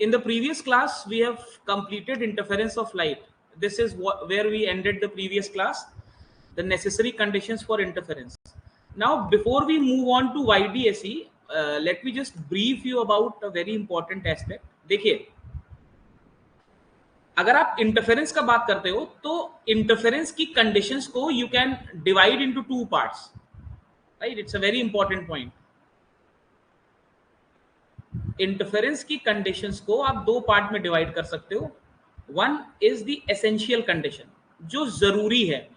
in the previous class, we have completed interference of light. This is where we ended the previous class, the necessary conditions for interference. Now, before we move on to YDSE, let me just brief you about a very important aspect. देखिए, अगर आप interference का बात करते हो तो interference की conditions को you can divide into two parts, right? It's a very important point. Interference की कंडीशंस को आप दो पार्ट में डिवाइड कर सकते हो. One is the essential condition, जो जरूरी है,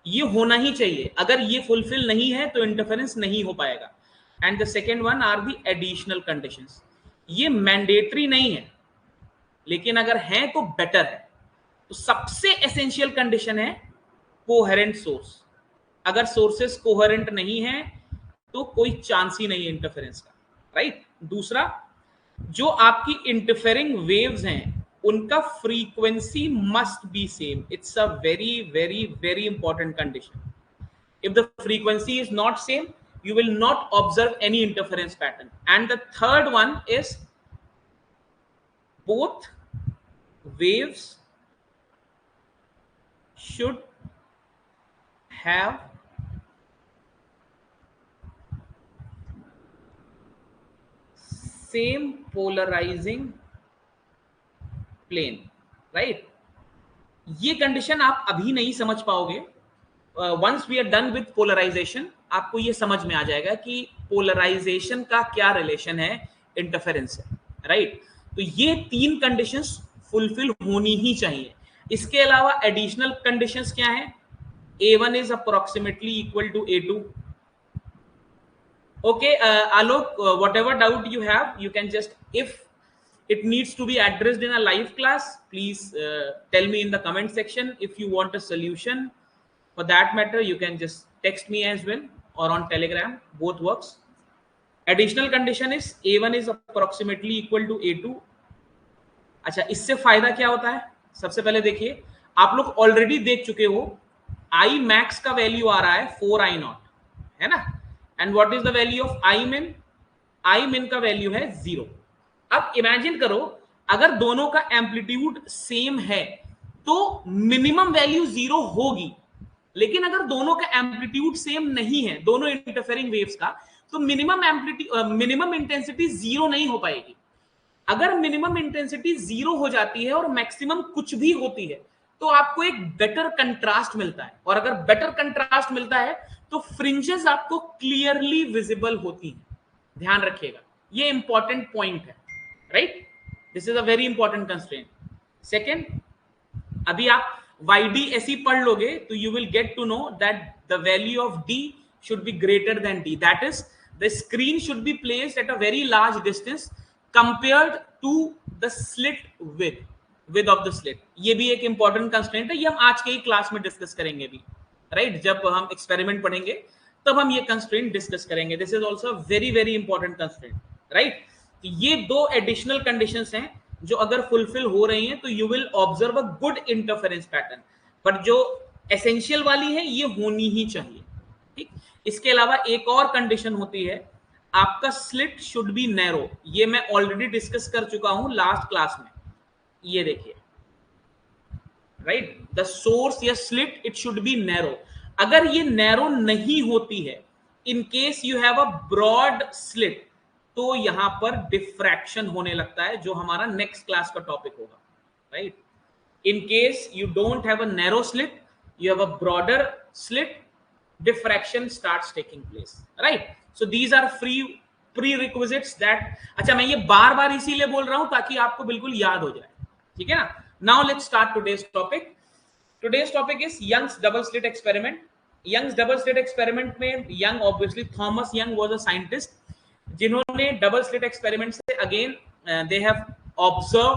ये होना ही चाहिए. अगर ये फुलफिल नहीं है तो इंटरफेरेंस नहीं हो पाएगा. And the second one are the additional conditions. ये मैंडेटरी नहीं है, लेकिन अगर है तो बेटर है. तो सबसे एसेंशियल कंडीशन है कोहेरेंट सोर्स. अगर सोर्सेस कोहेरेंट नहीं है तो कोई चांस ही नहीं है इंटरफेरेंस का, राइट? दूसरा, जो आपकी इंटरफेरिंग वेव्स हैं उनका frequency must be same. It's a very very very important condition. If the frequency is not same, you will not observe any interference pattern. And the third one is both waves should have same polarizing plane, right? ये condition आप अभी नहीं समझ पाओगे. Once we are done with polarisation, आपको ये समझ में आ जाएगा कि पोलराइजेशन का क्या रिलेशन है इंटरफेरेंस से, राइट? तो ये तीन कंडीशंस फुलफिल होनी ही चाहिए. इसके अलावा एडिशनल कंडीशंस क्या है? A1 is approximately equal to A2. Okay, Alok, whatever doubt you have, you can just, if it needs to be addressed in a live class, please tell me in the comment section. If you want a solution for that matter, you can just text me as well or on Telegram. Both works. Additional condition is A1 is approximately equal to A2. अच्छा, इससे फायदा क्या होता है? सबसे पहले देखिए, आप लोग ऑलरेडी देख चुके हो, I max का वैल्यू आ रहा है 4I0, है ना? And what is the value of I min? I min का वैल्यू है 0. अब इमेजिन करो, अगर दोनों का एम्पलीट्यूड सेम है तो मिनिमम वैल्यू 0 होगी. लेकिन अगर दोनों का एम्पलीट्यूड सेम नहीं है, दोनों इंटरफेरिंग वेव्स का, तो मिनिमम इंटेंसिटी 0 नहीं हो पाएगी. अगर मिनिमम इंटेंसिटी 0 हो जाती है और मैक्सिमम कुछ भी होती है तो आपको एक बेटर कंट्रास्ट मिलता है. और अगर बेटर कंट्रास्ट मिलता है तो फ्रिंजेस आपको क्लियरली विजिबल होती हैं. ध्यान रखिएगा, ये इंपॉर्टेंट पॉइंट है, right? This is a very important constraint. Second, अभी आप YDSE पढ़ लोगे तो you will get to know that the value of D should be greater than D. That is, the screen should be placed at a very large distance compared to the slit width of the slit. ये भी एक important constraint है. ये हम आज के ही class में discuss करेंगे भी, राइट? जब हम एक्सपेरिमेंट पढ़ेंगे तब हम ये कंस्ट्रेंट डिस्कस करेंगे. This is also very very important constraint, right? तो ये दो एडिशनल कंडीशंस हैं जो अगर फुलफिल हो रही हैं तो you will observe a good interference pattern. But जो एसेंशियल वाली है ये होनी ही चाहिए, ठीक? इसके अलावा एक और कंडीशन होती है, आपका स्लिट शुड बी नैरो. ये मैं ऑलरेडी डिस्कस कर चुका हूं लास्ट क्लास में. ये देखिए, राइट? द सोर्स या slit it should be narrow. अगर ये नैरो नहीं होती है, in case you have a broad slit, तो यहां पर डिफ्रैक्शन होने लगता है, जो हमारा नेक्स्ट क्लास का टॉपिक होगा, right? In case you don't have a narrow slit, you have a broader slit, diffraction starts taking place, right? So these are prerequisites that. अच्छा, मैं ये बार बार इसीलिए बोल रहा हूं ताकि आपको बिल्कुल याद हो जाए, ठीक है ना? Now let's start today's topic. Today's topic is Young's double slit experiment. Young's double slit experiment में Young, obviously Thomas Young was a scientist जिन्होंने डबल स्लिट एक्सपेरिमेंट से again they have observe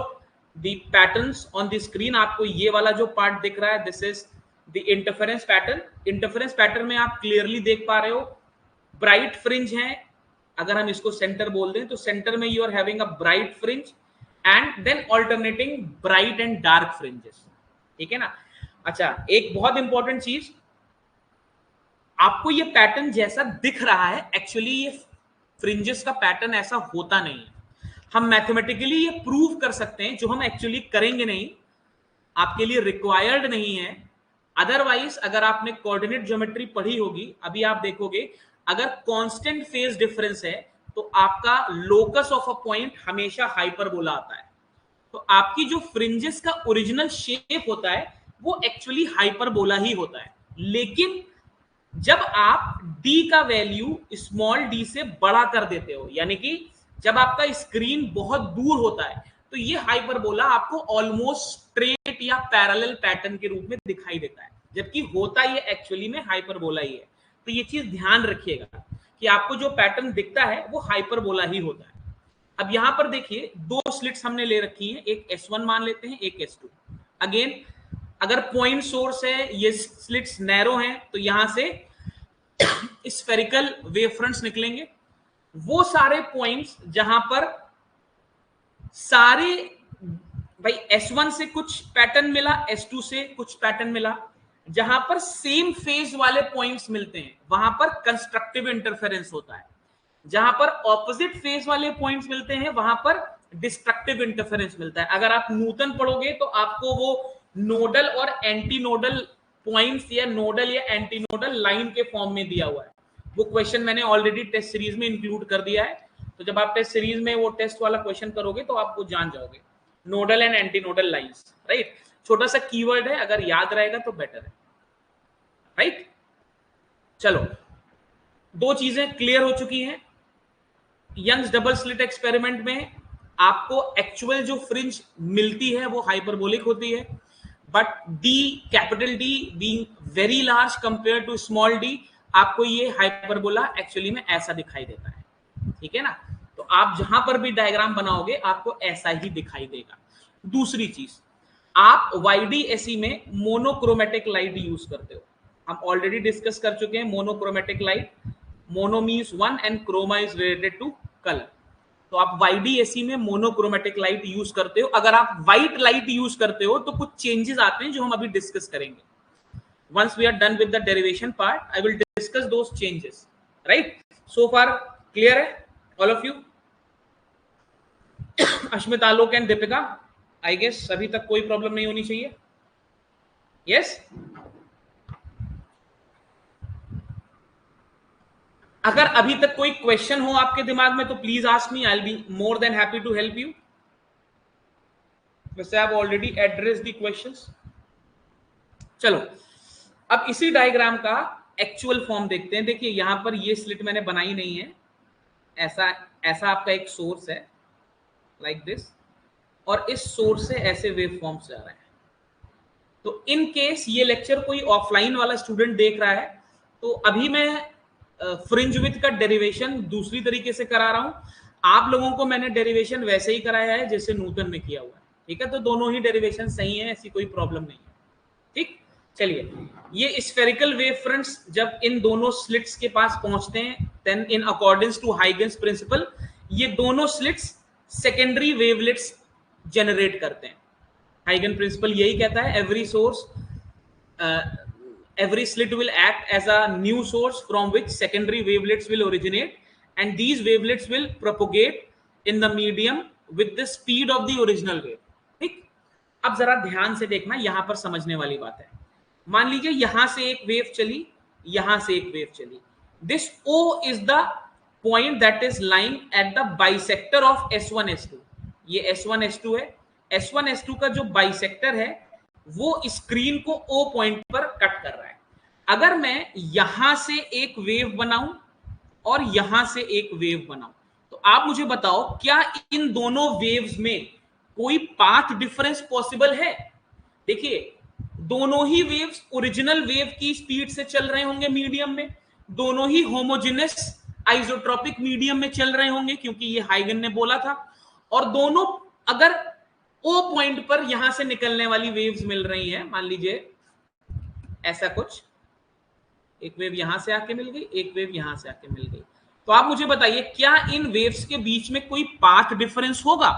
the patterns on the screen. आपको ये वाला जो part दिख रहा है, this is the interference pattern. Interference pattern में आप क्लियरली देख पा रहे हो ब्राइट फ्रिंज है. अगर हम इसको सेंटर बोल दें तो सेंटर में you are having a bright fringe and then alternating bright and dark fringes, ठीक है ना? अच्छा, एक बहुत इंपॉर्टेंट चीज, आपको ये पैटर्न जैसा दिख रहा है, एक्चुअली ये फ्रिंजेस का पैटर्न ऐसा होता नहीं है. हम मैथमेटिकली ये प्रूव कर सकते हैं, जो हम एक्चुअली करेंगे नहीं, आपके लिए रिक्वायर्ड नहीं है। अदरवाइज अगर आपने कोऑर्डिनेट ज्योमेट्री पढ़ी होगी, अभी आप देखोगे अगर कांस्टेंट फेज डिफरेंस है तो आपका लोकस ऑफ अ पॉइंट हमेशा हाइपरबोला आता है। तो आपकी जो फ्रिंजेस का ओरिजिनल शेप होता है वो एक्चुअली हाइपरबोला ही होता है। लेकिन जब आप d का वैल्यू स्मॉल d से बड़ा कर देते हो, यानी कि जब आपका स्क्रीन बहुत दूर होता है, तो ये हाइपरबोला आपको ऑलमोस्ट स्ट्रेट या पैरेलल पैटर्न के रूप में दिखाई देता है, जबकि होता ये एक्चुअली में हाइपरबोला ही है। तो ये चीज ध्यान रखिएगा कि आपको जो पैटर्न दिखता है वो हाइपरबोला ही होता है। अब यहां पर देखिए दो स्लिट्स हमने ले रखी हैं, एक S1 मान लेते हैं, एक S2। अगेन अगर पॉइंट सोर्स है, ये स्लिट्स नैरो हैं, तो यहां से स्फेरिकल वेव फ्रंट्स निकलेंगे। वो सारे पॉइंट्स जहां पर सारे भाई S1 से कुछ पैटर्न मिला, S2 से कुछ पैटर्न मिला, जहां पर सेम फेज वाले पॉइंट्स मिलते हैं वहां पर कंस्ट्रक्टिव इंटरफेरेंस होता है। जहां पर ऑपोजिट फेज वाले पॉइंट्स मिलते हैं वहां पर डिस्ट्रक्टिव इंटरफेरेंस मिलता है। अगर आप न्यूटन पढ़ोगे तो आपको वो नोडल और एंटी नोडल पॉइंट्स या नोडल या एंटी नोडल लाइन के फॉर्म में दिया हुआ है। वो क्वेश्चन मैंने ऑलरेडी टेस्ट सीरीज में इंक्लूड कर दिया है, तो जब आप टेस्ट सीरीज में वो टेस्ट वाला क्वेश्चन करोगे तो आप वो जान जाओगे, nodal and anti nodal lines, right. छोटा सा कीवर्ड है, अगर याद रहेगा तो बेटर है, राइट। चलो, दो चीजें क्लियर हो चुकी हैं। यंग्स डबल स्लिट एक्सपेरिमेंट में आपको एक्चुअल जो फ्रिंज मिलती है वो हाइपरबोलिक होती है, but d, capital D being very large compare to small d, आपको ये हाइपरबोला एक्चुअली में ऐसा दिखाई देता है, ठीक है ना। तो आप जहां पर भी डायग्राम बनाओगे आपको ऐसा ही दिखाई देगा। दूसरी चीज, आप YDSE में मोनोक्रोमेटिक लाइट यूज करते हो, हम ऑलरेडी डिस्कस कर चुके हैं monochromatic light. Mono means one and chroma is related to colour. तो आप YDSE में मोनोक्रोमेटिक लाइट यूज करते हो। अगर आप व्हाइट लाइट यूज करते हो तो कुछ चेंजेस आते हैं जो हम अभी डिस्कस करेंगे। once we are done with the derivation part, I will discuss those changes, right? So far clear hai all of you? Ashmit, Alok and Deepika, I guess अभी तक कोई प्रॉब्लम नहीं होनी चाहिए। यस, अगर अभी तक कोई क्वेश्चन हो आपके दिमाग में तो please ask me, I will be more than happy to help you. वैसे आप ऑलरेडी एड्रेस द क्वेश्चंस। चलो, अब इसी डायग्राम का एक्चुअल फॉर्म देखते हैं। देखिए यहां पर ये स्लिट मैंने बनाई नहीं है, ऐसा आपका एक सोर्स है लाइक दिस, और इस सोर्स से ऐसे वेव फॉर्म से आ रहा है। तो इन केस ये लेक्चर कोई ऑफलाइन वाला स्टूडेंट देख रहा है तो अभी मैं फ्रिंज विड्थ का डेरिवेशन दूसरी तरीके से करा रहा हूं। आप लोगों को मैंने डेरिवेशन वैसे ही कराया है जैसे नूतन में किया हुआ है, ठीक है। तो दोनों ही डेरिवेशन सही है, ऐसी कोई प्रॉब्लम नहीं है, ठीक। चलिए, ये स्फेरिकल वेव फ्रंट्स जब इन दोनों स्लिट्स के पास पहुंचते हैं, then in according to Huygens principle ये दोनों स्लिट्स सेकेंडरी वेवलेट्स जनरेट करते हैं। हाइगन प्रिंसिपल यही कहता है, every slit will act as a new source from which secondary wavelets will originate, and these wavelets will propagate in the medium with the speed of the original wave, ठीक। अब जरा ध्यान से देखना, यहां पर समझने वाली बात है। मान लीजिए यहां से एक वेव चली, यहां से एक वेव चली। This O is the point that is lying at the bisector of S1 S2। ये S1 S2 है। S1 S2 का जो बाइसेक्टर है वो स्क्रीन को O पॉइंट पर कट कर रहा है। अगर मैं यहां से एक वेव बनाऊं और यहां से एक वेव बनाऊं तो आप मुझे बताओ क्या इन दोनों वेव्स में कोई पाथ डिफरेंस पॉसिबल है? देखिए दोनों ही वेव्स ओरिजिनल वेव की स्पीड से चल रहे होंगे मीडियम में, दोनों ही होमोजेनस आइसोट्रोपिक मीडियम में चल रहे होंगे क्योंकि ये हाइगन ने बोला था, और दोनों अगर O पॉइंट पर यहां से निकलने वाली वेव्स मिल रही हैं, मान लीजिए ऐसा कुछ, एक वेव यहां से आके मिल गई, एक वेव यहां से आके मिल गई, तो आप मुझे बताइए क्या इन वेव्स के बीच में कोई पाथ डिफरेंस होगा?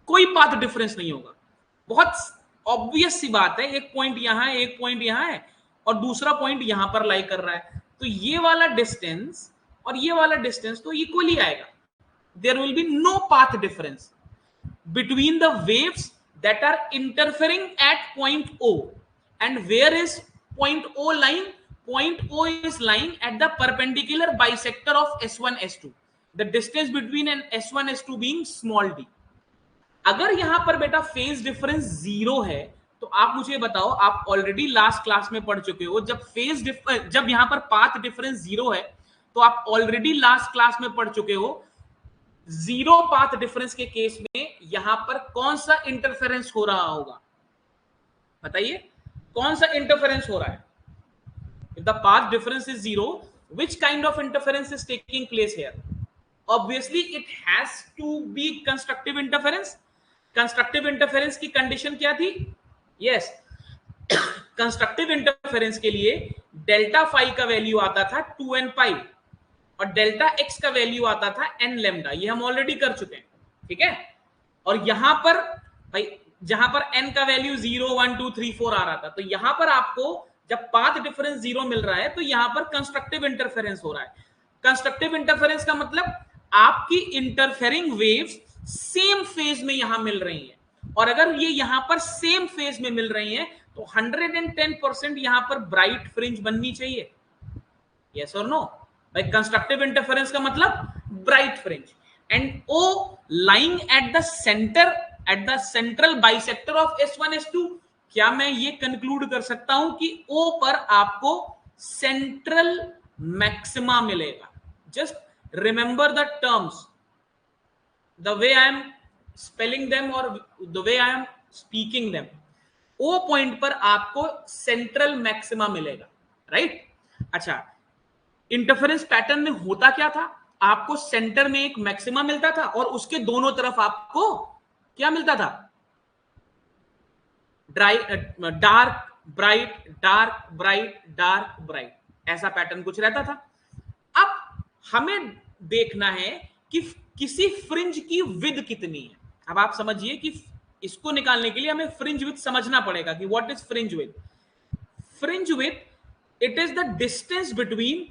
कोई पाथ डिफरेंस नहीं होगा। बहुत ऑब्वियस सी बात है, एक पॉइंट यहां है, एक पॉइंट यहां है और दूसरा पॉइंट यहां पर लाई कर रहा है, तो ये वाला डिस्टेंस और ये वाला डिस्टेंस तो इक्वली आएगा। there will be no path difference between the waves that are interfering at point O. And where is point O lying? Point O is lying at the perpendicular bisector of S1 S2, the distance between an S1 S2 being small d. अगर यहां पर बेटा phase difference zero है तो आप मुझे बताओ, आप ऑलरेडी लास्ट क्लास में पढ़ चुके हो, जब यहां पर पाथ डिफरेंस जीरो है तो आप ऑलरेडी लास्ट क्लास में पढ़ चुके हो, जीरो पाथ डिफरेंस के केस में यहां पर कौन सा इंटरफेरेंस हो रहा होगा? बताइए कौन सा इंटरफेरेंस हो रहा है? If the path difference is zero, which kind of interference is taking place here? Obviously it has to be constructive interference. Constructive interference की कंडीशन क्या थी? Yes, कंस्ट्रक्टिव इंटरफेरेंस के लिए डेल्टा फाई का वैल्यू आता था 2n पाई और delta x का वैल्यू आता था n लैम्डा. ये हम ऑलरेडी कर चुके हैं, ठीक है. और यहां पर भाई जहां पर n का वैल्यू 0 1 2 3 4 आ रहा था, तो यहां पर आपको जब पाथ डिफरेंस जीरो मिल रहा है तो यहां पर कंस्ट्रक्टिव इंटरफेरेंस हो रहा है. कंस्ट्रक्टिव इंटरफेरेंस का मतलब आपकी इंटरफेरिंग वेव्स सेम फेज में यहां मिल रही हैं, और अगर ये यहां पर सेम फेज में मिल रही हैं तो 110% यहां पर ब्राइट फ्रिंज बननी चाहिए. यस और नो? भाई कंस्ट्रक्टिव इंटरफेरेंस का मतलब bright fringe. And O lying at the centre, at the central bisector of S1 S2, क्या मैं ये कंक्लूड कर सकता हूं कि O पर आपको सेंट्रल मैक्सिमा मिलेगा? Just remember the terms, the way I am spelling them और the way I am speaking them. O point पर आपको सेंट्रल मैक्सिमा मिलेगा, राइट? अच्छा, इंटरफेरेंस पैटर्न में होता क्या था? आपको सेंटर में एक मैक्सिमा मिलता था और उसके दोनों तरफ आपको क्या मिलता था? Dark bright, dark bright, dark bright, ऐसा पैटर्न कुछ रहता था. अब हमें देखना है कि किसी फ्रिंज की विड्थ कितनी है. अब आप समझिए कि इसको निकालने के लिए हमें फ्रिंज विड्थ समझना पड़ेगा कि what is fringe width. Fringe width, it is the distance between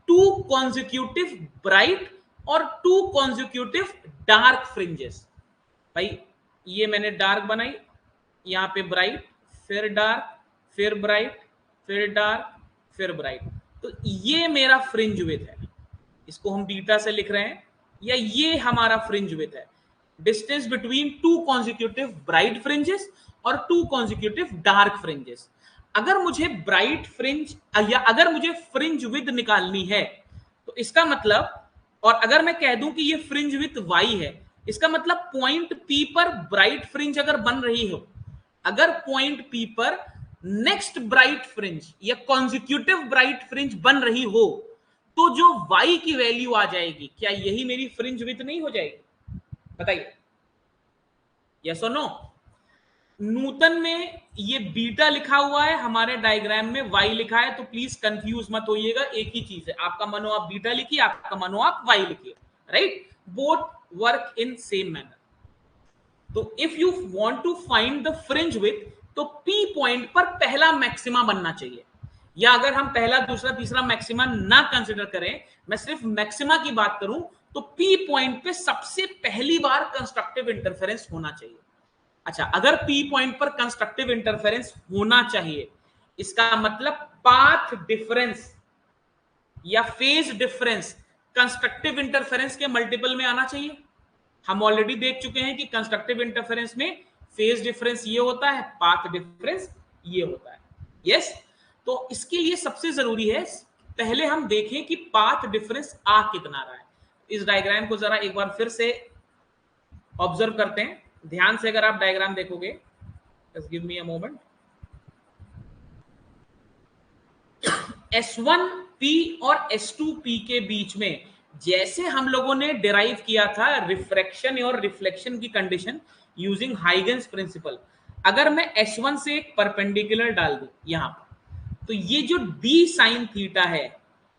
two consecutive bright और टू कॉन्जिक्यूटिव डार्क फ्रिंजेस. भाई ये मैंने डार्क बनाई, यहां पे ब्राइट, फिर डार्क, फिर ब्राइट, फिर डार्क, फिर ब्राइट, तो ये मेरा फ्रिंज विड्थ है. इसको हम बीटा से लिख रहे हैं, या ये हमारा फ्रिंज विड्थ है, distance between two consecutive bright fringes और टू कॉन्जिक्यूटिव डार्क फ्रिंजेस. अगर मुझे ब्राइट फ्रिंज या अगर मुझे फ्रिंज विड्थ निकालनी है तो इसका मतलब, और अगर मैं कह दूं कि ये फ्रिंज विड्थ y है, इसका मतलब पॉइंट P पर ब्राइट फ्रिंज अगर बन रही हो, अगर पॉइंट P पर नेक्स्ट ब्राइट फ्रिंज या कॉन्जिक्यूटिव ब्राइट फ्रिंज बन रही हो तो जो y की वैल्यू आ जाएगी, क्या यही मेरी फ्रिंज विड्थ नहीं हो जाएगी? बताइए, यस और नो? नूतन में ये बीटा लिखा हुआ है, हमारे डायग्राम में y लिखा है, तो प्लीज कंफ्यूज मत होइएगा. एक ही चीज है, आपका मनो आप बीटा लिखिए, आपका मनो आप y लिखिए, right? Both work in same manner. तो if you want to find the fringe width, तो P पॉइंट पर पहला मैक्सिमा बनना चाहिए, या अगर हम पहला दूसरा तीसरा मैक्सिमा ना कंसिडर करें, मैं सिर्फ मैक्सिमा की बात करूं, तो P पॉइंट पे सबसे पहली बार कंस्ट्रक्टिव इंटरफेरेंस होना चाहिए. अच्छा, अगर P पॉइंट पर कंस्ट्रक्टिव इंटरफेरेंस होना चाहिए, इसका मतलब पाथ डिफरेंस या फेज डिफरेंस कंस्ट्रक्टिव इंटरफेरेंस के मल्टीपल में आना चाहिए. हम ऑलरेडी देख चुके हैं कि कंस्ट्रक्टिव इंटरफेरेंस में फेज डिफरेंस ये होता है, पाथ डिफरेंस ये होता है. यस, तो इसके लिए सबसे जरूरी है पहले हम देखें कि पाथ डिफरेंस आ कितना रहा है. इस डायग्राम को जरा एक बार फिर से ऑब्जर्व करते हैं ध्यान से. अगर आप डायग्राम देखोगे, just give me a moment. S1P और S2P के बीच में जैसे हम लोगों ने डिराइव किया था रिफ्रैक्शन और रिफ्लेक्शन की कंडीशन यूजिंग हाइगन्स प्रिंसिपल, अगर मैं S1 से एक परपेंडिकुलर डाल दूं यहां पर, तो ये जो d sin थीटा है,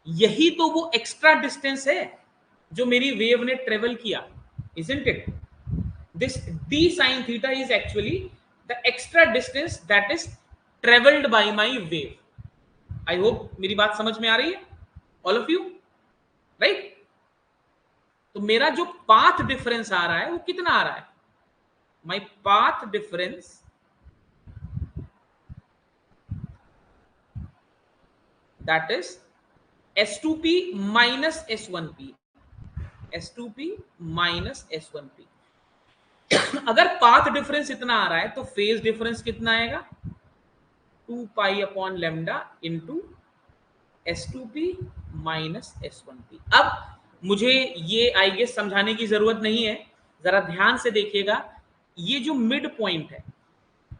यही तो वो एक्स्ट्रा डिस्टेंस है जो मेरी वेव ने ट्रेवल किया, isn't it? This d sin theta is actually the extra distance that is traveled by my wave. I hope मेरी बात समझ में आ रही है, all of you, right? तो मेरा जो पाथ डिफरेंस आ रहा है वो कितना आ रहा है? My path difference that is S2P minus S1P, S2P minus S1P। अगर पाथ डिफरेंस इतना आ रहा है तो फेज डिफरेंस कितना आएगा? 2 pi upon lambda into S2P minus S1P। अब मुझे ये आई गेस समझाने की जरूरत नहीं है, जरा ध्यान से देखिएगा। ये जो मिड पॉइंट है,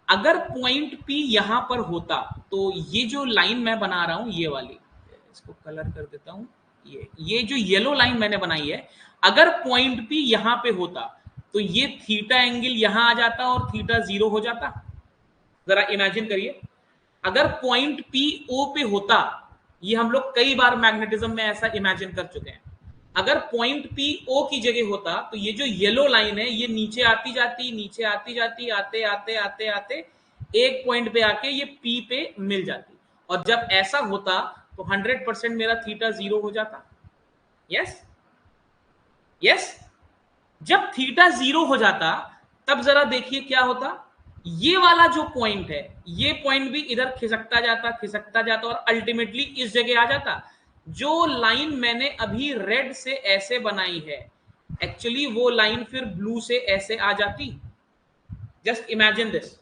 अगर पॉइंट P यहां पर होता तो ये जो लाइन मैं बना रहा हूं ये वाली, इसको कलर कर देता हूं, ये जो येलो लाइन मैंने बनाई है, अगर पॉइंट P यहां पे होता तो ये थीटा एंगल यहां आ जाता और थीटा 0 हो जाता। जरा इमेजिन करिए, अगर पॉइंट P O पे होता, ये हम लोग कई बार मैग्नेटिज्म में ऐसा इमेजिन कर चुके हैं, अगर पॉइंट P O की जगह होता तो ये जो येलो लाइन है ये नीचे आती जाती, नीचे आती जाती, आते आते आते आते एक पॉइंट पे आके ये P पे मिल जाती, और जब ऐसा होता तो 100% मेरा थीटा 0 हो जाता। यस यस, जब थीटा 0 हो जाता तब जरा देखिए क्या होता, ये वाला जो पॉइंट है ये पॉइंट भी इधर खिसकता जाता और अल्टीमेटली इस जगह आ जाता। जो लाइन मैंने अभी रेड से ऐसे बनाई है, एक्चुअली वो लाइन फिर ब्लू से ऐसे आ जाती। Just imagine this,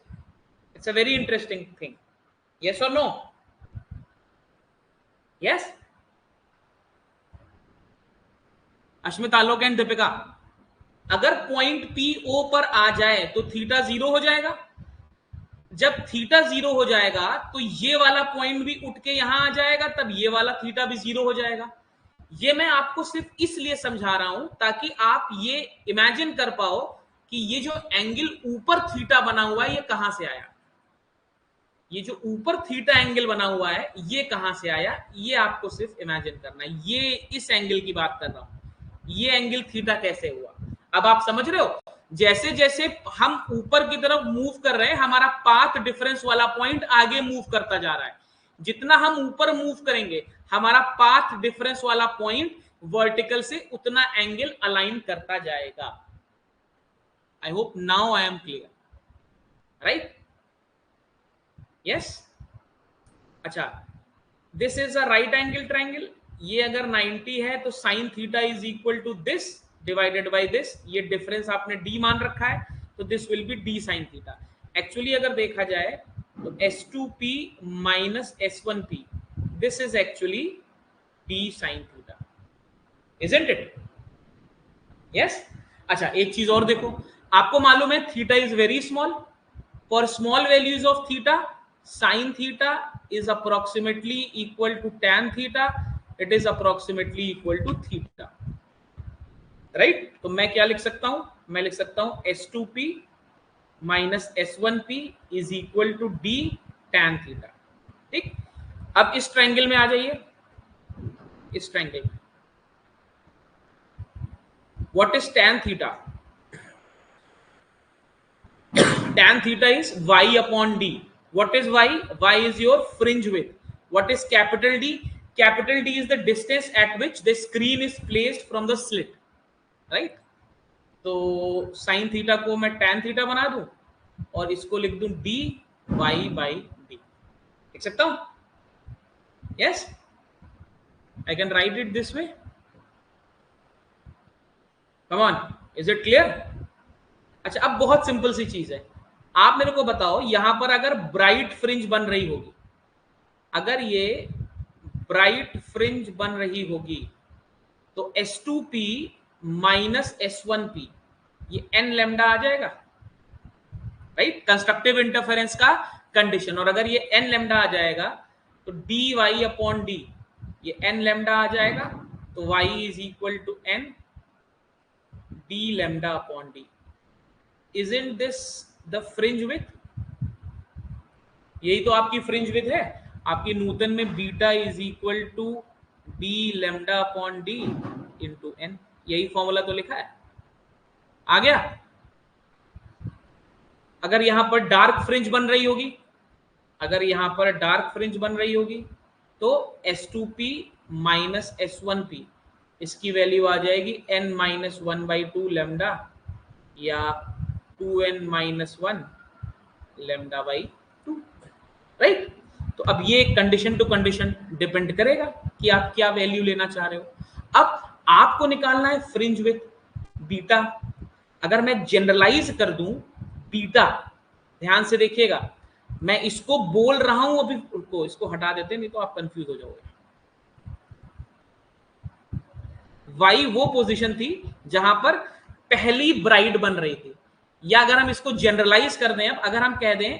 it's a very interesting thing. Yes और no? Yes, Ashmit, Alok and Deepika, अगर पॉइंट पी ओ पर आ जाए तो थीटा 0 हो जाएगा। जब थीटा 0 हो जाएगा तो ये वाला पॉइंट भी उठ के यहां आ जाएगा, तब ये वाला थीटा भी 0 हो जाएगा। ये मैं आपको सिर्फ इसलिए समझा रहा हूं ताकि आप ये इमेजिन कर पाओ कि ये जो एंगल ऊपर थीटा बना हुआ है ये कहां से आया, ये जो ऊपर थीटा एंगल बना हुआ है ये कहां से आया, ये आपको सिर्फ इमेजिन करना है। ये इस एंगल की बात कर रहा हूं, ये एंगल थीटा कैसे हुआ। अब आप समझ रहे हो, जैसे जैसे हम ऊपर की तरफ मूव कर रहे हैं हमारा पाथ डिफरेंस वाला पॉइंट आगे मूव करता जा रहा है। जितना हम ऊपर मूव करेंगे हमारा पाथ डिफरेंस वाला पॉइंट वर्टिकल से उतना एंगल अलाइन करता जाएगा। I hope now I am clear, right? Yes. अच्छा, this is a right angle triangle. ये अगर 90 है तो sine theta is equal to this divided by this, ये डिफरेंस आपने d मान रखा है तो this will be d sine theta. Actually अगर देखा जाए तो S2P minus S1P, this is actually d sine theta, isn't it? Yes. अच्छा, एक चीज और देखो, आपको मालूम है theta is very small. For small values of theta sin theta is approximately equal to tan theta, it is approximately equal to theta, right? तो मैं क्या लिख सकता हूं, मैं लिख सकता हूं S2P minus S1P is equal to D tan theta। ठीक, अब इस ट्रायंगल में आ जाइए, इस ट्रायंगल में what is tan theta? tan theta is y upon d. What is y? Y is your fringe width. What is capital D? Capital D is the distance at which the screen is placed from the slit, right? तो sin theta को मैं tan theta बना दूं और इसको लिख दूं dy by d, लिख सकता हूं? Yes, I can write it this way. Come on, is it clear? अच्छा, अब बहुत सिंपल सी चीज है, आप मेरे को बताओ, यहां पर अगर ब्राइट फ्रिंज बन रही होगी, अगर ये ब्राइट फ्रिंज बन रही होगी तो S2P माइनस S1P ये n लैम्डा आ जाएगा, राइट? कंस्ट्रक्टिव इंटरफेरेंस का कंडीशन। और अगर ये n लैम्डा आ जाएगा तो dy अपॉन d ये n लैम्डा आ जाएगा, तो y is equal to n d lambda upon d। Isn't this the fringe width? यही तो आपकी फ्रिंज विड्थ है। आपकी न्यूटन में beta is equal to d lambda upon d into n, यही फॉर्मूला तो लिखा है, आ गया। अगर यहां पर डार्क फ्रिंज बन रही होगी, अगर यहां पर डार्क फ्रिंज बन रही होगी तो S2P माइनस S1P इसकी वैल्यू आ जाएगी n माइनस 1/2 लेमडा या 2n minus 1 lambda by 2, right. तो अब ये कंडीशन टू कंडीशन डिपेंड करेगा कि आप क्या वैल्यू लेना चाह रहे हो। अब आपको निकालना है फ्रिंज विथ बीटा। अगर मैं जनरलाइज कर दूं बीटा, ध्यान से देखिएगा, मैं इसको बोल रहा हूं अभी, को इसको हटा देते नहीं तो आप कंफ्यूज हो जाओगे। वाई वो पोजीशन थी जहां पर पहली ब्राइड बन रही थी, या अगर हम इसको जनरलाइज कर दें, अब अगर हम कह दें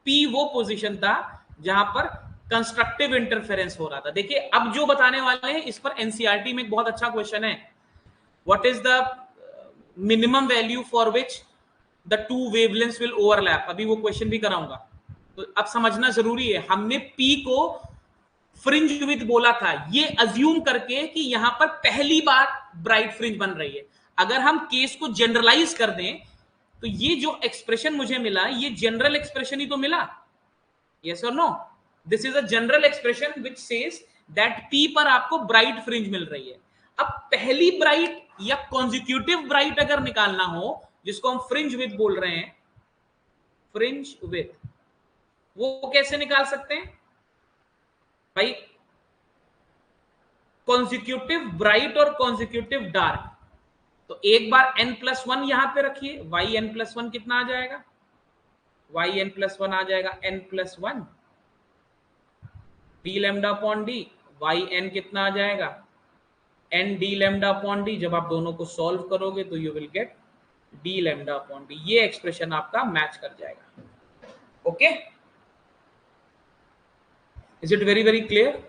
पी वो पोजीशन था जहां पर कंस्ट्रक्टिव इंटरफेरेंस हो रहा था। देखिए अब जो बताने वाले हैं इस पर एनसीईआरटी में एक बहुत अच्छा क्वेश्चन है, what is the minimum value for which the two wavelengths will overlap, अभी वो क्वेश्चन भी कराऊंगा। तो अब समझना जरूरी है, हमने पी को फ्रिंज विद बोला था ये अज्यूम करके कि यहां पर पहली बार ब्राइट फ्रिंज बन रही है। अगर हम केस को जनरलाइज कर दें तो ये जो एक्सप्रेशन मुझे मिला ये जनरल एक्सप्रेशन ही तो मिला, यस और no. This is a general expression which says that P पर आपको ब्राइट फ्रिंज मिल रही है। अब पहली ब्राइट या कॉन्जिक्यूटिव ब्राइट अगर निकालना हो, जिसको हम फ्रिंज विद बोल रहे हैं, फ्रिंज विद, वो कैसे निकाल सकते हैं भाई? कॉन्जिक्यूटिव ब्राइट और कॉन्जिक्यूटिव डार्क, तो एक बार n+1 यहां पे रखिए, yn+1 कितना आ जाएगा? yn+1 आ जाएगा n+1 d lambda upon D, yn कितना आ जाएगा? n d lambda upon D. जब आप दोनों को सॉल्व करोगे तो you will get d lambda upon D. ये एक्सप्रेशन आपका मैच कर जाएगा। Okay, is it very very clear?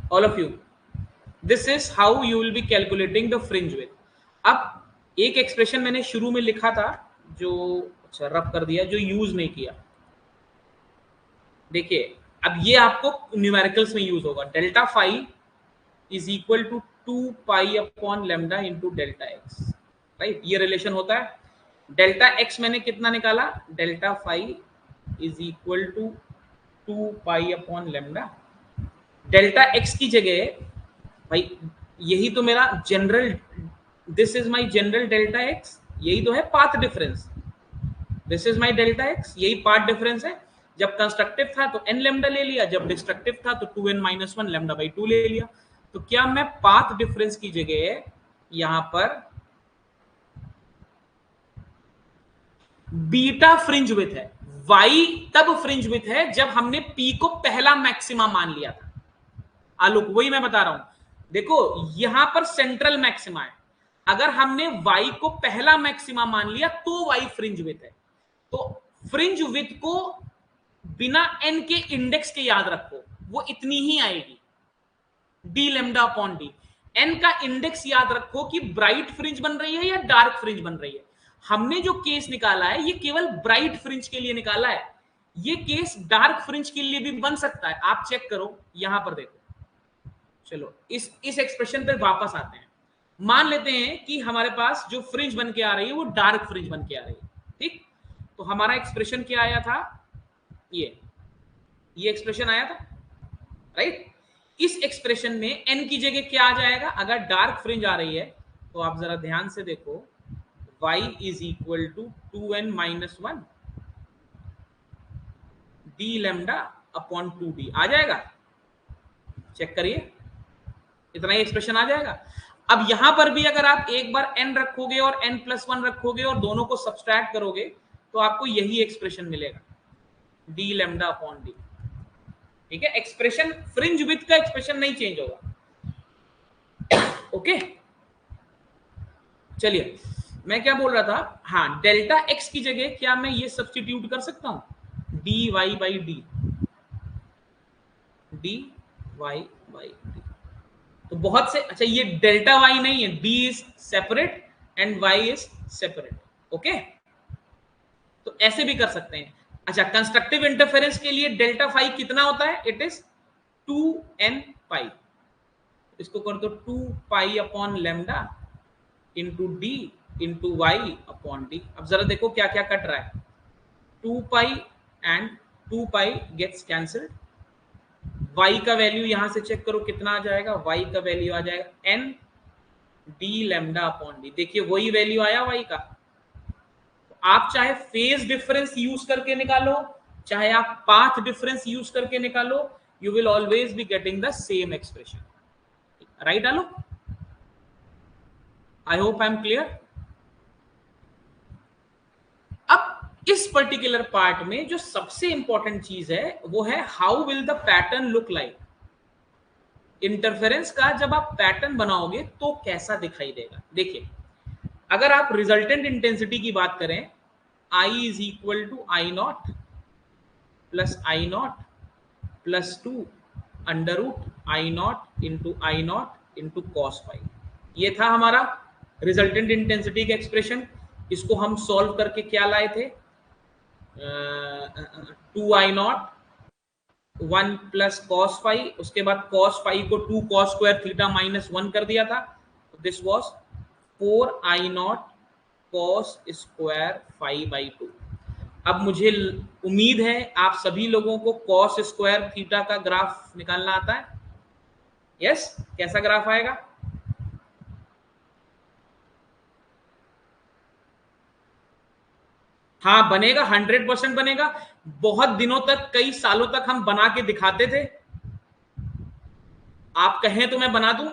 All of you, this is how you will be calculating the fringe width. अब एक एक्सप्रेशन मैंने शुरू में लिखा था जो, अच्छा रफ कर दिया, जो यूज नहीं किया। देखिए अब ये आपको न्यूमेरिकल्स में यूज होगा। Delta phi is equal to 2 pi upon lambda into delta x, right. ये रिलेशन होता है। डेल्टा एक्स मैंने कितना निकाला? Delta phi is equal to 2 pi upon lambda. Delta x की जगह भाई यही तो मेरा general, this is my general delta x, यही तो है path difference. This is my delta x, यही पाथ डिफरेंस है। जब कंस्ट्रक्टिव था तो n लेमडा ले लिया, जब डिस्ट्रक्टिव था तो 2n-1 लेमडा बाई 2 ले लिया। तो क्या मैं पाथ डिफरेंस की जगह यहां पर बीटा फ्रिंज विथ है, y तब फ्रिंज विथ है जब हमने p को पहला मैक्सिमा मान लिया था। आलोक वही मैं बता रहा हूं, देखो यहां पर सेंट्रल मैक्सिमा है, अगर हमने y को पहला मैक्सिमा मान लिया तो y फ्रिंज विथ है। तो फ्रिंज विथ को बिना n के इंडेक्स के याद रखो, वो इतनी ही आएगी, d lambda upon D. n का इंडेक्स याद रखो कि ब्राइट फ्रिंज बन रही है या डार्क फ्रिंज बन रही है। हमने जो केस निकाला है ये केवल ब्राइट फ्रिंज के लिए निकाला है, ये केस डार्क फ्रिंज के लिए भी बन सकता है। आप चेक करो यहां पर देखो। चलो इस एक्सप्रेशन पे वापस आते हैं। मान लेते हैं कि हमारे पास जो फ्रिंज बन के आ रही है वो डार्क फ्रिंज बन के आ रही है, ठीक। तो हमारा एक्सप्रेशन क्या आया था? ये एक्सप्रेशन आया था, राइट। इस एक्सप्रेशन में n की जगह क्या आ जाएगा? अगर डार्क फ्रिंज आ रही है तो आप जरा ध्यान से देखो, y is equal to 2n-1 d lambda upon 2d आ जाएगा। चेक करिए, इतना ही एक्सप्रेशन आ जाएगा। अब यहां पर भी अगर आप एक बार n रखोगे और n+1 रखोगे और दोनों को सब्सट्रैक्ट करोगे तो आपको यही एक्सप्रेशन मिलेगा, d लैम्डा अपॉन डी, ठीक है। एक्सप्रेशन फ्रिंज विथ का एक्सप्रेशन नहीं चेंज होगा। ओके, चलिए मैं क्या बोल रहा था, हाँ डेल्टा एक्स की जगह क्या मैं ये सब्स्टिट्यूट कर सकता हूं? dy by D, dy by D. तो बहुत से, अच्छा ये डेल्टा y नहीं है, d is separate and y is separate, okay. तो ऐसे भी कर सकते हैं। अच्छा कंस्ट्रक्टिव इंटरफेरेंस के लिए डेल्टा फाई कितना होता है? इट इज 2n पाई, इसको कर दो 2 pi upon lambda into D into Y upon D. अब जरा देखो क्या क्या कट रहा है, 2 pi and 2 pi gets cancelled, y का वैल्यू यहां से चेक करो कितना आ जाएगा, y का वैल्यू आ जाएगा n d lambda upon D. देखिए वही वैल्यू आया y का। आप चाहे फेज डिफरेंस यूज करके निकालो, चाहे आप पाथ डिफरेंस यूज करके निकालो, you will always be getting the same expression. Right डालो। I hope I am clear. अब इस पर्टिकुलर पार्ट में जो सबसे इंपॉर्टेंट चीज है वो है how will the pattern look like. Interference का जब आप पैटर्न बनाओगे तो कैसा दिखाई देगा। देखिए अगर आप रिजल्टेंट इंटेंसिटी की बात करें, I is equal to I not plus I not plus 2 under root I naught into cos phi. ये था हमारा रिजल्टेंट इंटेंसिटी का एक्सप्रेशन। इसको हम सॉल्व करके क्या लाए थे, 2 आई नॉट 1 प्लस कॉस फाई, उसके बाद कॉस फाई को 2 कॉस स्क्वायर थीटा माइनस 1 कर दिया था। This was 4 I naught cos square phi by 2। अब मुझे उम्मीद है आप सभी लोगों को कॉस स्क्वायर थीटा का ग्राफ निकालना आता है। यस कैसा ग्राफ आएगा? हाँ बनेगा, 100% बनेगा। बहुत दिनों तक, कई सालों तक हम बना के दिखाते थे। आप कहें तो मैं बना दूं,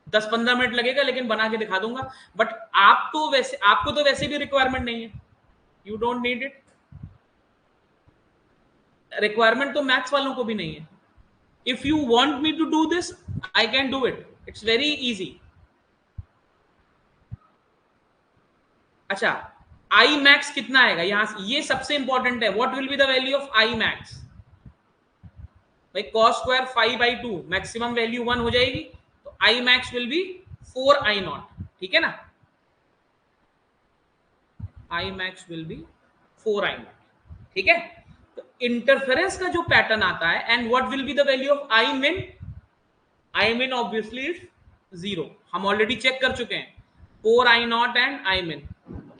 10-15 मिनट लगेगा लेकिन बना के दिखा दूंगा। बट आप तो वैसे, आपको तो वैसे भी रिक्वायरमेंट नहीं है, you don't need it. Requirement तो मैथ्स वालों को भी नहीं है। If you want me to do this I can do it, it's very easy. अच्छा आई मैक्स कितना आएगा यहां से, ये सबसे इंपॉर्टेंट है। What will be the value of I max? भाई कॉस स्क्वायर 5/2 मैक्सिमम वैल्यू 1 हो जाएगी, तो I max will be 4 I nought. ठीक है ना, I max will be 4 I nought. ठीक है, तो इंटरफेरेंस का जो पैटर्न आता है, and what will be the value of I min? I मिन ऑब्वियसली इज 0, हम ऑलरेडी चेक कर चुके हैं, 4 आई नॉट एंड आई मिन।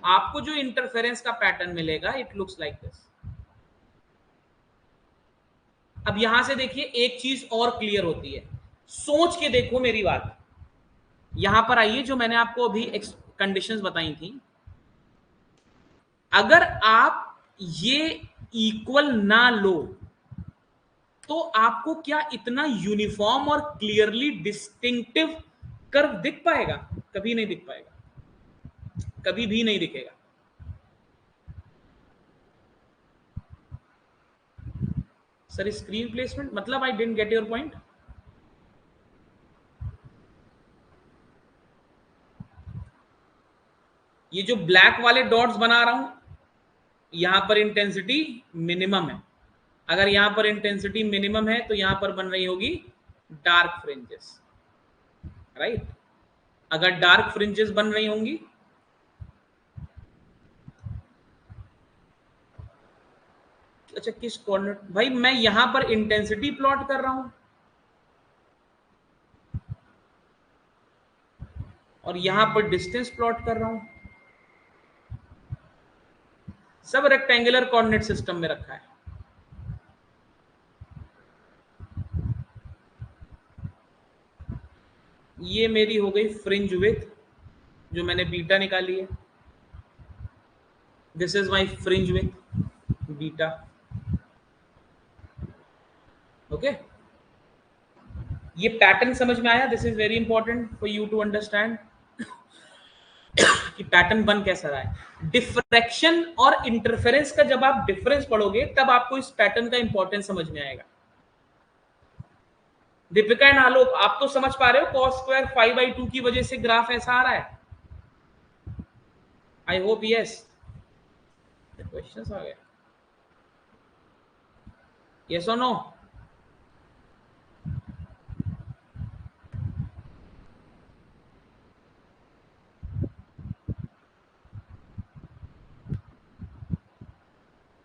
आपको जो इंटरफेरेंस का पैटर्न मिलेगा इट लुक्स लाइक दिस। अब यहां से देखिए एक चीज और क्लियर होती है, सोच के देखो मेरी बात। यहां पर आइए, जो मैंने आपको अभी कंडीशंस बताई थी, अगर आप ये इक्वल ना लो तो आपको क्या इतना यूनिफॉर्म और क्लियरली डिस्टिंक्टिव कर्व दिख पाएगा? कभी नहीं दिख पाएगा, कभी भी नहीं दिखेगा। सर स्क्रीन प्लेसमेंट मतलब, I didn't get your point. ये जो ब्लैक वाले डॉट्स बना रहा हूं, यहां पर इंटेंसिटी मिनिमम है। अगर यहां पर इंटेंसिटी मिनिमम है तो यहां पर बन रही होगी डार्क फ्रिंजेस, राइट। अगर डार्क फ्रिंजेस बन रही होंगी, अच्छा किस कॉर्नर, भाई मैं यहां पर इंटेंसिटी प्लॉट कर रहा हूं और यहां पर डिस्टेंस प्लॉट कर रहा हूं, सब रेक्टेंगुलर कोऑर्डिनेट सिस्टम में रखा है। ये मेरी हो गई फ्रिंज विड्थ, जो मैंने बीटा निकाली है। This is my fringe width beta, okay. ये पैटर्न समझ में आया? This is very important for you to understand कि पैटर्न बन कैसा रहा है। डिफ्रैक्शन और इंटरफेरेंस का जब आप डिफरेंस पढ़ोगे तब आपको इस पैटर्न का इंपॉर्टेंस समझ में आएगा। दीपिका एंड आलोक, आप तो समझ पा रहे हो कॉस स्क्वायर 5/2 की वजह से ग्राफ ऐसा आ रहा है? I hope yes. क्वेश्चंस आ गए, यस और नो?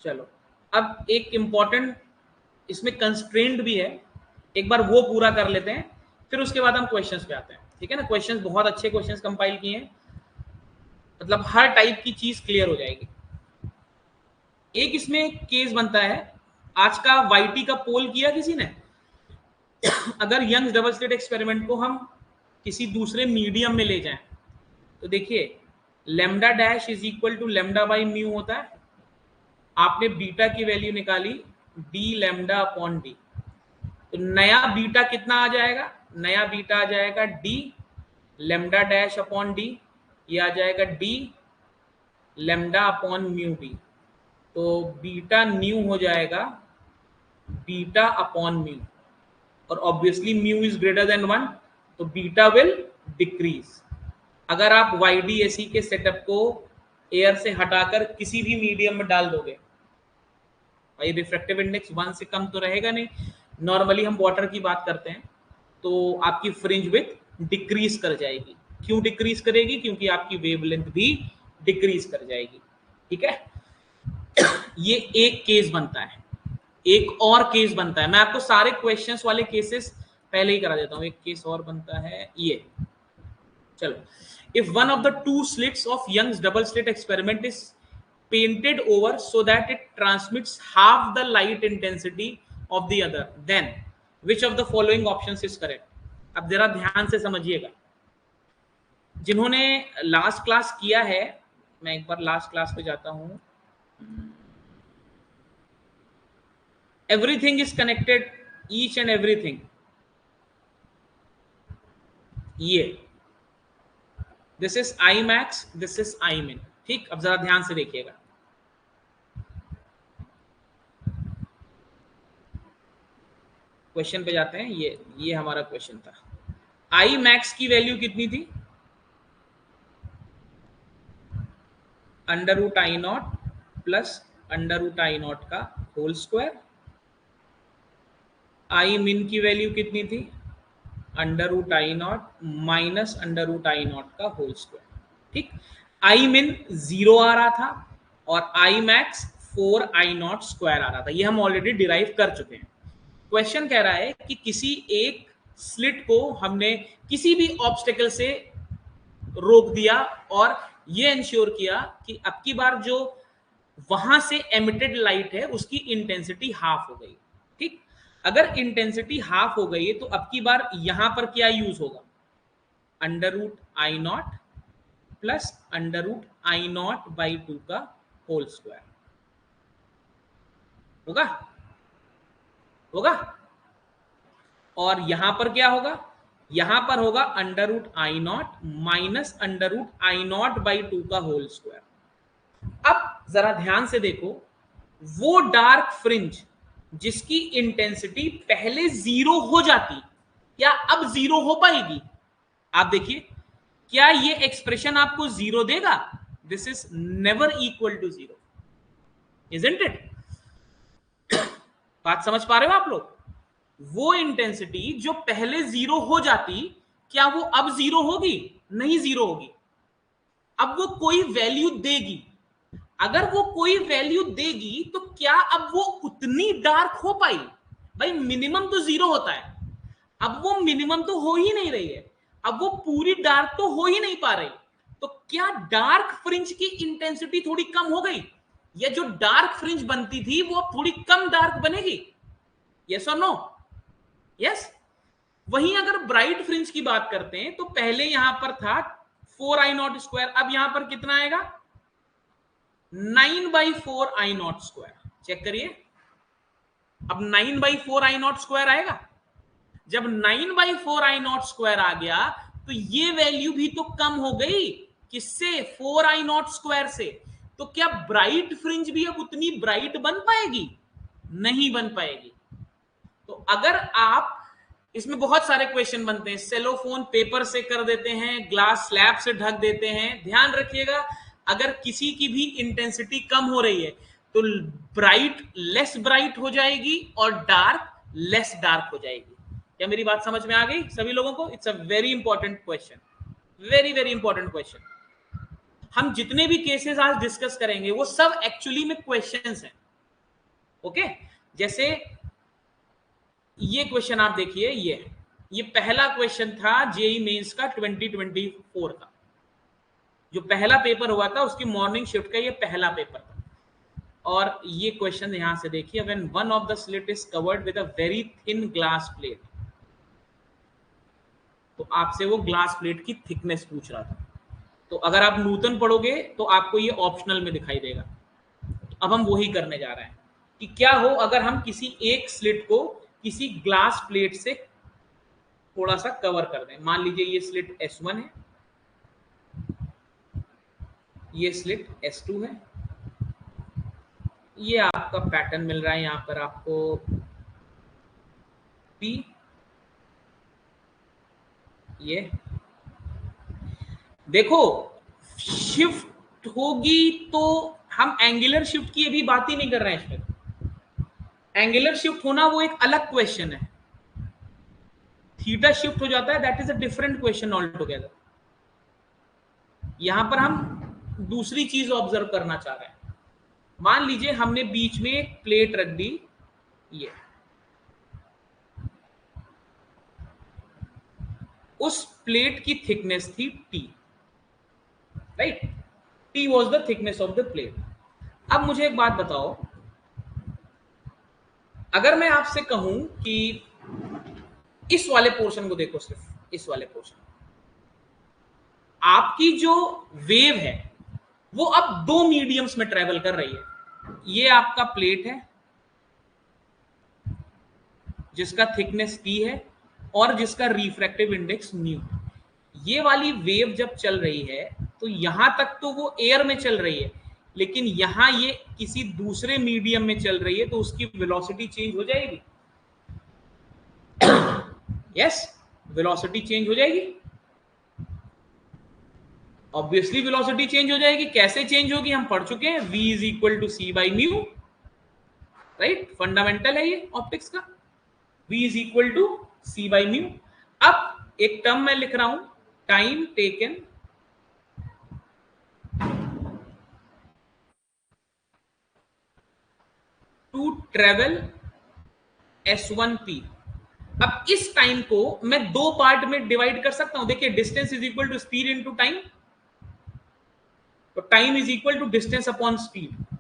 चलो अब एक इंपॉर्टेंट इसमें कंस्ट्रेंट भी है, एक बार वो पूरा कर लेते हैं, फिर उसके बाद हम क्वेश्चंस पे आते हैं। ठीक है ना, क्वेश्चंस बहुत अच्छे क्वेश्चंस कंपाइल किए हैं, मतलब हर टाइप की चीज क्लियर हो जाएगी। एक इसमें केस बनता है, आज का वाईटी का पोल किया किसी ने? अगर यंग्स डबल स्लिट एक्सपेरिमेंट को हम किसी दूसरे मीडियम में ले जाएं तो देखिए lambda dash is equal to lambda by mu होता है। आपने बीटा की वैल्यू निकाली डी लेमडा अपॉन डी, तो नया बीटा कितना आ जाएगा? नया बीटा आ जाएगा D lambda dash upon D, ये आ जाएगा D lambda upon mu D. तो बीटा न्यू हो जाएगा बीटा अपॉन म्यू, और obviously mu is greater than 1, तो बीटा विल डिक्रीज। अगर आप YDAC के सेटअप को एयर से हटाकर किसी भी मीडियम में डाल दोगे, भाई रिफ्रैक्टिव इंडेक्स 1 से कम तो रहेगा नहीं। नॉर्मली हम वाटर की बात करते हैं तो आपकी फ्रिंज विड्थ डिक्रीज कर जाएगी। क्यों डिक्रीज करेगी? क्योंकि आपकी वेवलेंथ भी डिक्रीज कर जाएगी। ठीक है, ये एक केस बनता है। एक और केस बनता है, मैं आपको सारे क्वेश्चंस वाले केसेस पहले ही करा देता हूं। एक केस और बनता है ये, चलो। If one of the two slits of Young's double slit experiment is painted over so that it transmits half the light intensity of the other, then which of the following options is correct? अब जरा ध्यान से समझिएगा, जिन्होंने last class किया है, मैं एक बार लास्ट क्लास पे जाता हूं। Everything is connected, each and everything, ये this is I max, this is I मिन। ठीक, अब जरा ध्यान से देखिएगा, क्वेश्चन पे जाते हैं। ये हमारा क्वेश्चन था। आई मैक्स की वैल्यू कितनी थी? Under root I not plus under root I nought का होल स्क्वायर। आई मिन की वैल्यू कितनी थी? Under root I not minus under root I nought का होल स्क्वायर। ठीक, आई मिन 0 आ रहा था और I max 4 I nought square आ रहा था। ये हम ऑलरेडी डिराइव कर चुके हैं। क्वेश्चन कह रहा है कि किसी एक स्लिट को हमने किसी भी ऑब्स्टेकल से रोक दिया और ये इंश्योर किया कि अब की बार जो वहां से एमिटेड लाइट है उसकी इंटेंसिटी हाफ हो गई। ठीक, अगर इंटेंसिटी हाफ हो गई है तो अब की बार यहां पर क्या यूज होगा? Under root I not plus under root I naught by 2 का होल स्क्वायर होगा, होगा। और यहां पर क्या होगा? यहां पर होगा under root I not minus under root I naught by 2 का होल स्क्वायर। अब जरा ध्यान से देखो, वो डार्क फ्रिंज जिसकी इंटेंसिटी पहले 0 हो जाती, क्या अब 0 हो पाएगी? आप देखिए, क्या ये एक्सप्रेशन आपको 0 देगा? This is never equal to 0, isn't it? बात समझ पा रहे हो आप लोग? वो इंटेंसिटी जो पहले 0 हो जाती, क्या वो अब 0 होगी? नहीं 0 होगी, अब वो कोई वैल्यू देगी। अगर वो कोई वैल्यू देगी तो क्या अब वो उतनी डार्क हो पाई? भाई मिनिमम तो 0 होता है, अब वो मिनिमम तो हो ही नहीं रही है, अब वो पूरी डार्क तो हो ही नहीं पा रही। तो क्या डार्क फ्रिंज की इंटेंसिटी थोड़ी कम हो गई, या जो डार्क फ्रिंज बनती थी वो थोड़ी कम डार्क बनेगी? यस और नो? यस। वहीं अगर ब्राइट फ्रिंज की बात करते हैं तो पहले यहां पर था 4 आई नॉट स्क्वायर, अब यहां पर कितना आएगा? 9/4 आई नॉट स्क्वायर। चेक करिए, अब 9/4 आई नॉट स्क्वायर आएगा। जब 9/4 आई नॉट स्क्वायर आ गया तो ये वैल्यू भी तो कम हो गई, किससे? 4 आई नॉट स्क्वायर से। तो क्या ब्राइट फ्रिंज भी अब उतनी ब्राइट बन पाएगी? नहीं बन पाएगी। तो अगर आप, इसमें बहुत सारे क्वेश्चन बनते हैं, सेलोफोन पेपर से कर देते हैं, ग्लास स्लैब से ढक देते हैं। ध्यान रखिएगा, अगर किसी की भी इंटेंसिटी कम हो रही है तो ब्राइट लेस ब्राइट हो जाएगी और डार्क लेस डार्क हो जाएगी। क्या मेरी बात समझ में आ गई सभी लोगों को? It's a very important question, very very important question. हम जितने भी केसेस आज डिस्कस करेंगे वो सब एक्चुअली में क्वेश्चंस हैं। ओके, जैसे ये क्वेश्चन आप देखिए, ये पहला क्वेश्चन था जेई मेंस का 2024 का, जो पहला पेपर हुआ था उसकी मॉर्निंग शिफ्ट का ये पहला पेपर था। और ये क्वेश्चन यहां से देखिए, when one of the slit is covered with a very thin glass plate, तो आपसे वो ग्लास प्लेट की थिकनेस पूछ रहा था। तो अगर आप नूतन पढ़ोगे तो आपको ये ऑप्शनल में दिखाई देगा। तो अब हम वही करने जा रहे हैं कि क्या हो अगर हम किसी एक स्लिट को किसी ग्लास प्लेट से थोड़ा सा कवर कर दें। मान लीजिए ये स्लिट S1 है, ये स्लिट S2 है, ये आपका पैटर्न मिल रहा है यहां पर आपको P, ये देखो शिफ्ट होगी तो हम एंगुलर शिफ्ट की अभी बात ही नहीं कर रहे हैं इसमें। एंगुलर शिफ्ट होना वो एक अलग क्वेश्चन है, थीटा शिफ्ट हो जाता है, that is a different question all together. यहां पर हम दूसरी चीज ऑब्जर्व करना चाह रहे हैं। मान लीजिए हमने बीच में एक प्लेट रख दी, ये उस प्लेट की थिकनेस थी T, right? T was the thickness of the plate. अब मुझे एक बात बताओ, अगर मैं आपसे कहूं कि इस वाले पोर्शन को देखो, सिर्फ इस वाले पोर्शन, आपकी जो वेव है वो अब दो मीडियम्स में ट्रेवल कर रही है। ये आपका प्लेट है जिसका थिकनेस T है और जिसका रिफ्रैक्टिव इंडेक्स म्यू। ये वाली वेव जब चल रही है तो यहां तक तो वो एयर में चल रही है, लेकिन यहां ये किसी दूसरे मीडियम में चल रही है, तो उसकी वेलोसिटी चेंज हो जाएगी। यस, वेलोसिटी चेंज हो जाएगी, ऑब्वियसली वेलोसिटी चेंज हो जाएगी। कैसे चेंज होगी हम पढ़ चुके हैं, v is equal to C by mu, right? Fundamental है ये ऑप्टिक्स का, v is equal to C by mu. अब एक टर्म मैं लिख रहा हूं, time taken to travel S1P। अब इस टाइम को मैं दो पार्ट में डिवाइड कर सकता हूं। देखिए, distance is equal to speed into time, तो time is equal to distance upon speed.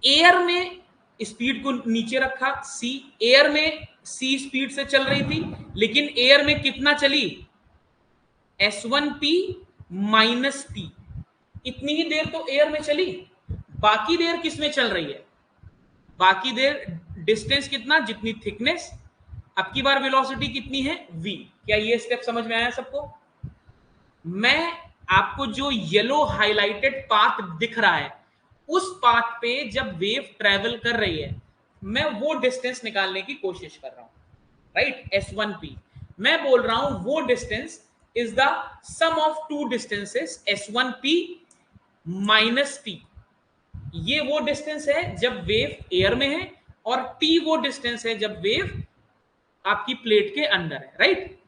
Air में स्पीड को नीचे रखा, c, एयर में c स्पीड से चल रही थी, लेकिन एयर में कितना चली, S1P माइनस T, इतनी ही देर तो एयर में चली। बाकी देर किस में चल रही है, बाकी देर डिस्टेंस कितना, जितनी थिकनेस। अब की बार वेलोसिटी कितनी है, v। क्या ये स्टेप समझ में आया सबको? मैं आपको जो येलो हाइलाइटेड पाथ दिख रहा है, उस पाथ पे जब वेव ट्रेवल कर रही है, मैं वो डिस्टेंस निकालने की कोशिश कर रहा हूं, राइट? S1P। मैं बोल रहा हूं वो distance is the sum of two distances, S1P minus T। ये वो डिस्टेंस है जब वेव एयर में है, और T वो डिस्टेंस है जब वेव आपकी प्लेट के अंदर है, राइट?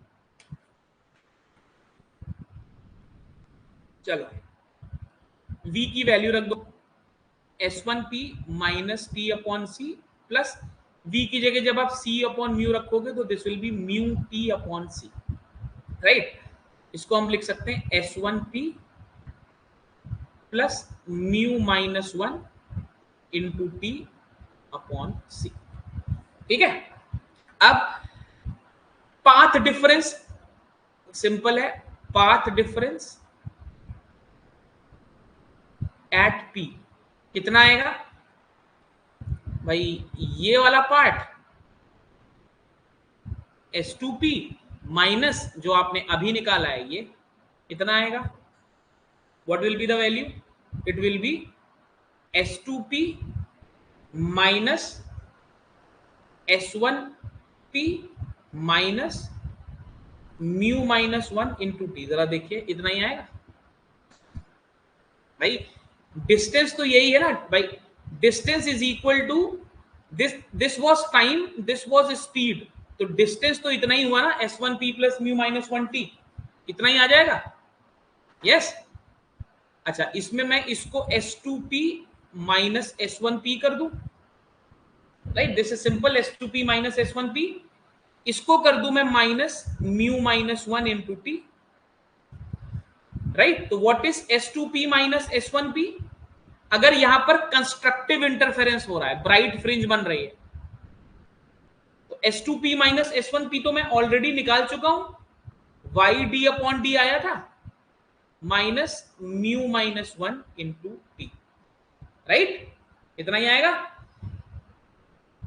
चलो, v की वैल्यू रख दो, S1P माइनस T अपॉन सी, प्लस v की जगह जब आप c अपॉन म्यू रखोगे तो this will be mu T upon C, right? इसको हम लिख सकते हैं S1P plus mu minus 1 into T upon C. ठीक है? अब पाथ डिफरेंस सिंपल है, पाथ डिफरेंस एट P कितना आएगा भाई, ये वाला पार्ट S2P माइनस जो आपने अभी निकाला है, ये कितना आएगा, what will be the value, it will be S2P minus S1P minus mu minus 1 into T। जरा देखिए, इतना ही आएगा भाई। डिस्टेंस तो यही है ना भाई, distance is equal to this was time, this was speed, तो डिस्टेंस तो इतना ही हुआ ना, S1P plus mu minus 1T, इतना ही आ जाएगा। यस, अच्छा, इसमें मैं इसको S2P माइनस S1P कर दूं, right? This is simple, S2P minus S1P। इसको कर दूं मैं minus mu minus 1 into T, right? तो what is S2P minus S1P? अगर यहां पर कंस्ट्रक्टिव इंटरफेरेंस हो रहा है, ब्राइट फ्रिंज बन रही है, तो S2P माइनस S1P तो मैं ऑलरेडी निकाल चुका हूं, वाई डी अपॉन डी आया था minus mu minus 1 into T, right? इतना ही आएगा।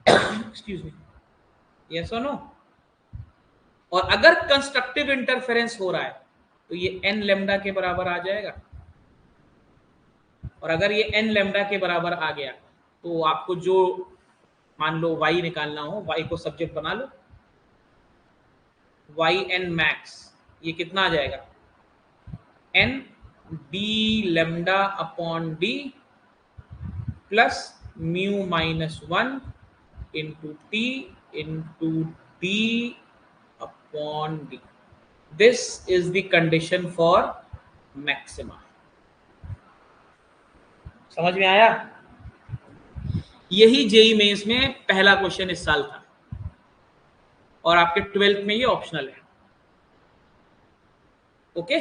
एक्सक्यूज मी, यस और नो? और अगर कंस्ट्रक्टिव इंटरफेरेंस हो रहा है तो ये n लेमडा के बराबर आ जाएगा, और अगर ये n लेमडा के बराबर आ गया तो आपको जो मान लो y निकालना हो, y को सब्जेक्ट बना लो, y n मैक्स ये कितना आ जाएगा, n d lambda upon D plus mu minus 1 into T into D upon D. This is the condition for maxima. समझ में आया? यही जेईई मेंस में पहला क्वेश्चन इस साल था, और आपके 12th में ये ऑप्शनल है। ओके